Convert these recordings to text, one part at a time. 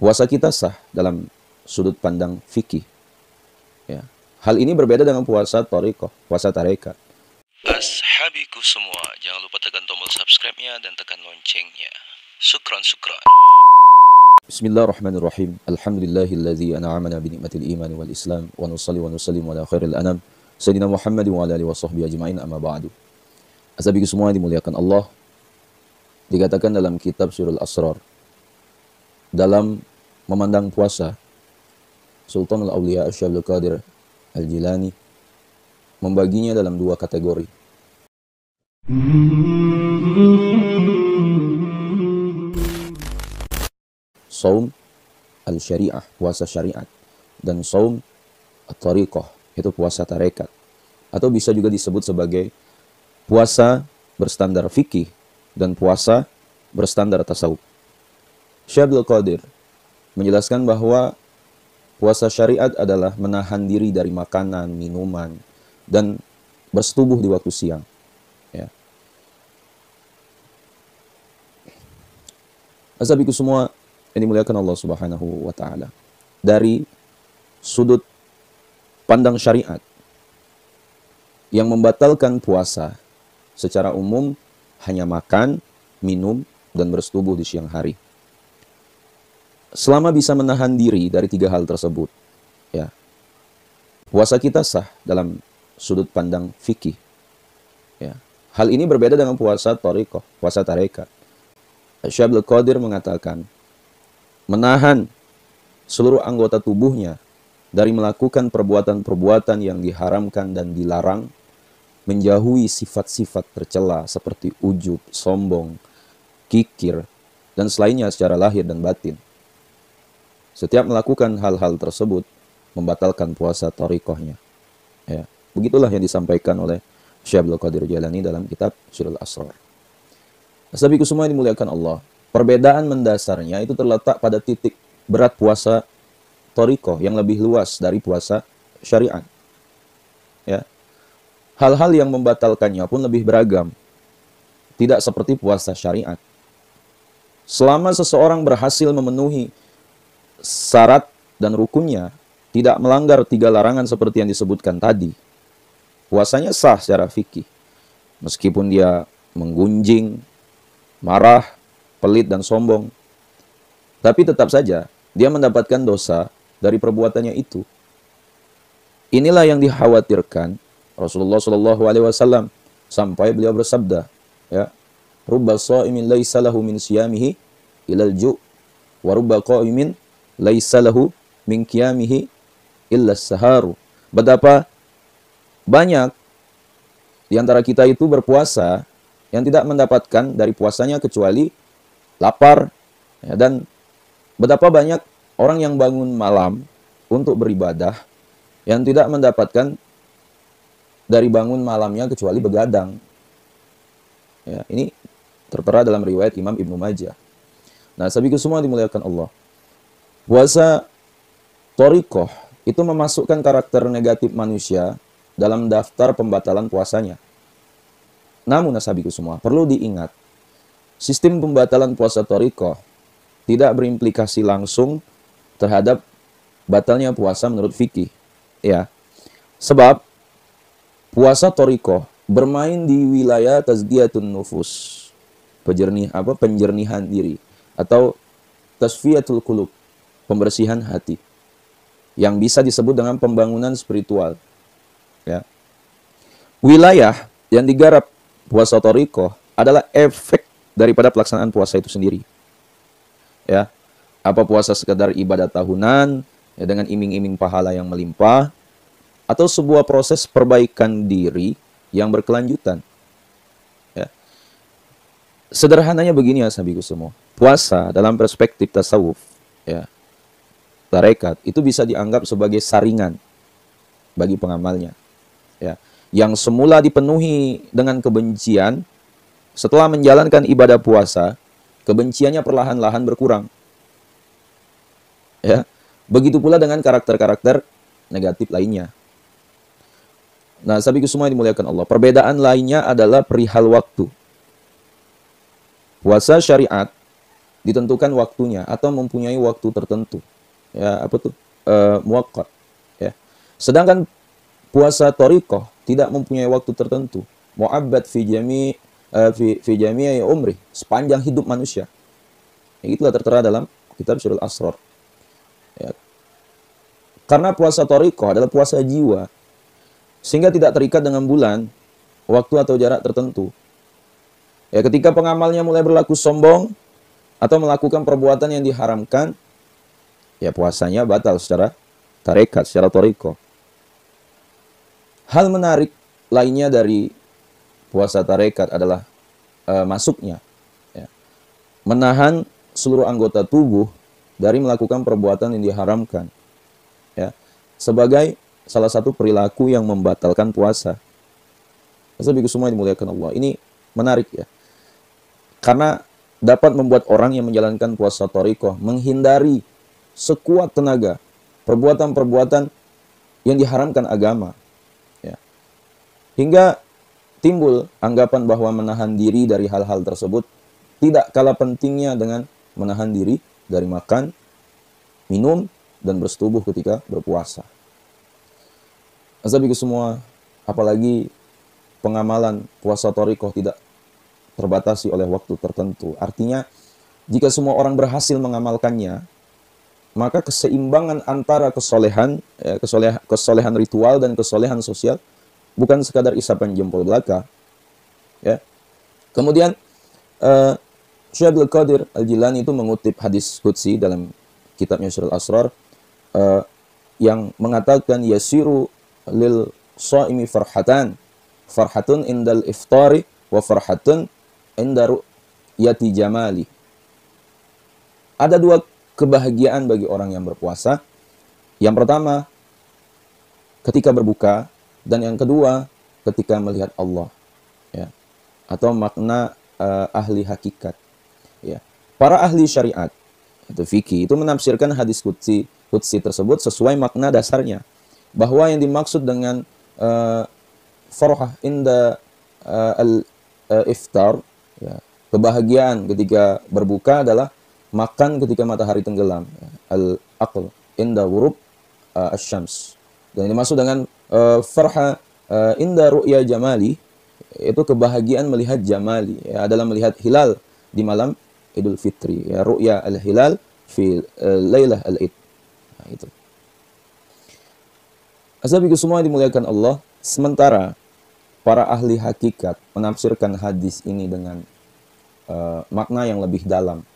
puasa kita sah dalam sudut pandang fikih. Ya. Hal ini berbeda dengan puasa thariqah, puasa tarekat. Ashabiku semua, jangan lupa tekan tombol subscribe-nya dan tekan loncengnya. Syukran. Bismillahirrahmanirrahim. Alhamdulillahilladzi an'amana bi ni'matil iman wal islam wa nusalli wa nusallimu ala khairil anam sayyidina Muhammadin wa ala alihi wa sahbihi ajma'in, amma ba'du. Ashabiku semua yang dimuliakan Allah, dikatakan dalam kitab Sirrul Asrar, dalam memandang puasa, Sultanul Auliya Syekh Abdul Qadir Al-Jilani membaginya dalam dua kategori. Saum al-syariah, puasa syariat, dan saum at-tariqah, itu puasa tarekat, atau bisa juga disebut sebagai puasa berstandar fikih dan puasa berstandar tasawuf. Syekh Abdul Qadir menjelaskan bahwa puasa syariat adalah menahan diri dari makanan, minuman, dan bersetubuh di waktu siang. Ya. Ashabiku semua yang dimuliakan Allah Subhanahu wa Ta'ala, dari sudut pandang syariat, yang membatalkan puasa secara umum hanya makan, minum, dan bersetubuh di siang hari. Selama bisa menahan diri dari tiga hal tersebut, ya, puasa kita sah dalam sudut pandang fikih. Ya. Hal ini berbeda dengan puasa thariqah, puasa tarekat. Syekh Abdul Qadir mengatakan, menahan seluruh anggota tubuhnya dari melakukan perbuatan-perbuatan yang diharamkan dan dilarang, menjauhi sifat-sifat tercela seperti ujub, sombong, kikir, dan selainnya secara lahir dan batin. Setiap melakukan hal-hal tersebut membatalkan puasa thariqahnya. Ya, begitulah yang disampaikan oleh Syekh Abdul Qadir Jilani dalam kitab Sirrul Asrar. Ashabiku semua yang dimuliakan Allah, perbedaan mendasarnya itu terletak pada titik berat puasa thariqah yang lebih luas dari puasa syariat. Ya. Hal-hal yang membatalkannya pun lebih beragam. Tidak seperti puasa syariat. Selama seseorang berhasil memenuhi syarat dan rukunnya, tidak melanggar tiga larangan seperti yang disebutkan tadi, puasanya sah secara fikih. Meskipun dia menggunjing, marah, pelit, dan sombong, tapi tetap saja dia mendapatkan dosa dari perbuatannya itu. Inilah yang dikhawatirkan Rasulullah SAW sampai beliau bersabda, ya, rubba sha'imin laisa lahu min siyamihi ilal ju' wa rubba qa'imin laisa lahu min qiyamihi illa saharu. Betapa banyak di antara kita itu berpuasa yang tidak mendapatkan dari puasanya kecuali lapar, ya, dan betapa banyak orang yang bangun malam untuk beribadah yang tidak mendapatkan dari bangun malamnya kecuali begadang. Ya, ini tertera dalam riwayat Imam Ibnu Majah. Nah, sahabiku semua dimuliakan Allah, puasa thariqah itu memasukkan karakter negatif manusia dalam daftar pembatalan puasanya. Namun, sahabiku semua, perlu diingat, sistem pembatalan puasa thariqah tidak berimplikasi langsung terhadap batalnya puasa menurut fikih. Ya. Sebab puasa thariqah bermain di wilayah tazkiyatun nufus, penjernihan diri, atau tasfiyatul qulub, pembersihan hati, yang bisa disebut dengan pembangunan spiritual. Ya. Wilayah yang digarap puasa thariqah adalah efek daripada pelaksanaan puasa itu sendiri. Ya. Apa puasa sekedar ibadah tahunan, ya, dengan iming-iming pahala yang melimpah, atau sebuah proses perbaikan diri yang berkelanjutan. Ya. Sederhananya begini, ya, sahabiku semua. Puasa dalam perspektif tasawuf, ya, tarekat, itu bisa dianggap sebagai saringan bagi pengamalnya. Ya. Yang semula dipenuhi dengan kebencian, setelah menjalankan ibadah puasa, kebenciannya perlahan-lahan berkurang. Ya. Begitu pula dengan karakter-karakter negatif lainnya. Nah, sahabiku semua yang dimuliakan Allah, perbedaan lainnya adalah perihal waktu. Puasa syariat ditentukan waktunya atau mempunyai waktu tertentu. Ya, apa tuh? Muwaqqat, ya. Sedangkan puasa thariqah tidak mempunyai waktu tertentu. Mu'abbad fi jami'i umri, sepanjang hidup manusia. Ya, itulah tertera dalam kitab Syarul Asrar. Ya. Karena puasa thariqah adalah puasa jiwa, sehingga tidak terikat dengan bulan, waktu atau jarak tertentu. Ya, ketika pengamalnya mulai berlaku sombong atau melakukan perbuatan yang diharamkan, ya puasanya batal secara tarekat, secara thariqah. Hal menarik lainnya dari puasa tarekat adalah masuknya, ya, menahan seluruh anggota tubuh dari melakukan perbuatan yang diharamkan, ya, sebagai salah satu perilaku yang membatalkan puasa. Sahabatku semua dimuliakan Allah, ini menarik, ya, karena dapat membuat orang yang menjalankan puasa thariqah menghindari sekuat tenaga perbuatan-perbuatan yang diharamkan agama, ya. Hingga timbul anggapan bahwa menahan diri dari hal-hal tersebut tidak kalah pentingnya dengan menahan diri dari makan, minum, dan bersetubuh ketika berpuasa. Sahabatku semua, apalagi pengamalan puasa thariqah tidak terbatasi oleh waktu tertentu. Artinya, jika semua orang berhasil mengamalkannya, maka keseimbangan antara kesolehan ritual dan kesolehan sosial bukan sekadar isapan jempol belaka, ya. Kemudian Syekh Abdul Qadir Al-Jilani itu mengutip hadis qudsi dalam kitabnya Syarul Asrar yang mengatakan yasiru lil shaimi farhatun indal iftari wa farhatun inda ru'yati jamali. Ada dua kebahagiaan bagi orang yang berpuasa. Yang pertama ketika berbuka, dan yang kedua ketika melihat Allah, ya, atau makna ahli hakikat, ya. Para ahli syariat atau fikih itu menafsirkan hadis qudsi tersebut sesuai makna dasarnya, bahwa yang dimaksud dengan farhah inda al-iftar, ya, kebahagiaan ketika berbuka adalah makan ketika matahari tenggelam, ya. Al-aql inda ghurub asy-syams. Dan yang dimaksud dengan farha inda ru'ya jamali, itu kebahagiaan melihat jamali, ya, adalah melihat hilal di malam Idul Fitri, ya, ru'ya al-hilal fi lailah al-id. Nah, itu. Sahabatku semua dimuliakan Allah, sementara para ahli hakikat menafsirkan hadis ini dengan makna yang lebih dalam,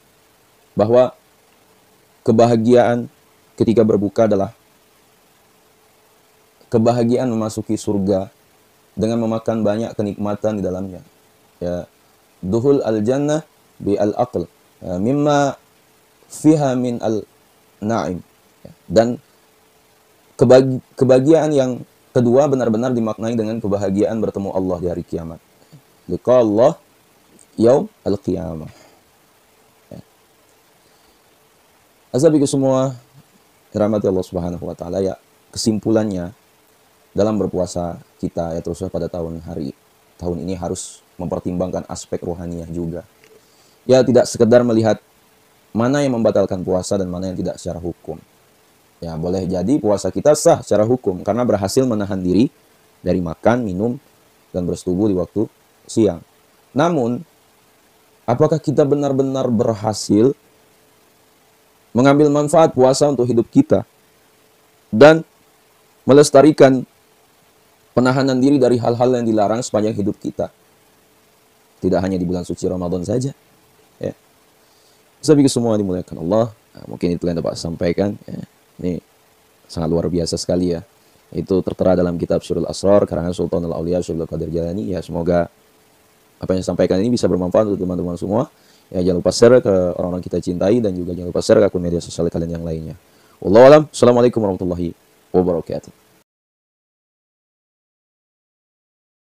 bahwa kebahagiaan ketika berbuka adalah kebahagiaan memasuki surga dengan memakan banyak kenikmatan di dalamnya, ya. Duhul al-jannah bi al-aql mimma fiha min al-na'im, ya. Dan kebahagiaan yang kedua benar-benar dimaknai dengan kebahagiaan bertemu Allah di hari kiamat. Liqa Allah yaum al-qiyamah. Ya. Sahabatku semua dirahmati Allah Subhanahu wa taala, ya, kesimpulannya dalam berpuasa kita, ya, teruslah pada tahun ini harus mempertimbangkan aspek rohaniah juga. Ya, tidak sekedar melihat mana yang membatalkan puasa dan mana yang tidak secara hukum. Ya, boleh jadi puasa kita sah secara hukum karena berhasil menahan diri dari makan, minum, dan bersetubuh di waktu siang. Namun, apakah kita benar-benar berhasil mengambil manfaat puasa untuk hidup kita dan melestarikan penahanan diri dari hal-hal yang dilarang sepanjang hidup kita? Tidak hanya di bulan suci Ramadan saja, ya. Sahabatku semua dimuliakan Allah, nah, mungkin itu yang dapat saya sampaikan, ya. Ini sangat luar biasa sekali, ya. Itu tertera dalam kitab Syarul Asrar karangan Sultanul Auliya Syekh Abdul Qadir Jilani. Ya, semoga apa yang saya sampaikan ini bisa bermanfaat untuk teman-teman semua. Ya, jangan lupa share ke orang-orang kita cintai, dan juga jangan lupa share ke akun media sosial kalian yang lainnya. Wallahu a'lam. Assalamualaikum warahmatullahi wabarakatuh.